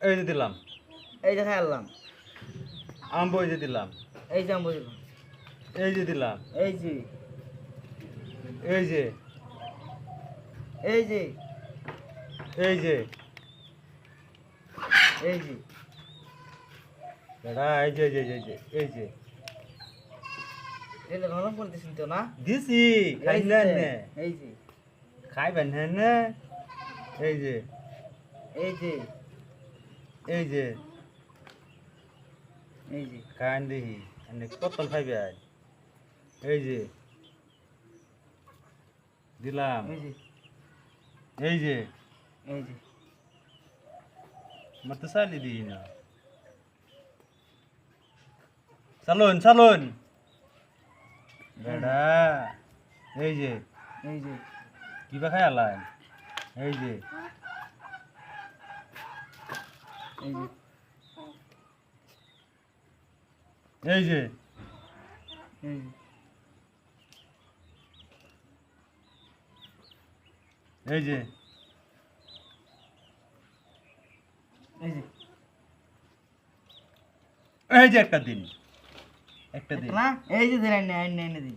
এই যে দিলাম। এই যে খাইলাম। আম্ব এই যে দিলাম। এই যে আম বললাম। এই যে দিলাম। এই যে এই যে এই যে এই যে এই যে বেটা এই যে এই যে এই যে এই যে এলে গরম করতেছেন তো না? দিছি খাই এই না যে নে এই যে খাইবেন হ্যাঁ না এই যে এই যে এই যে এই যে খান দিহি এনে কতন খাইবে এই যে দিলাম এই যে এই যে এই যে মত সালি দিই না চালুন চালুন বেটা এই যে এই যে কিবা খাই আলাই এই যে এই যে এই যে এই যে এই যে এই যে এই যে একটা দিন না এই যে দিলেন না দিন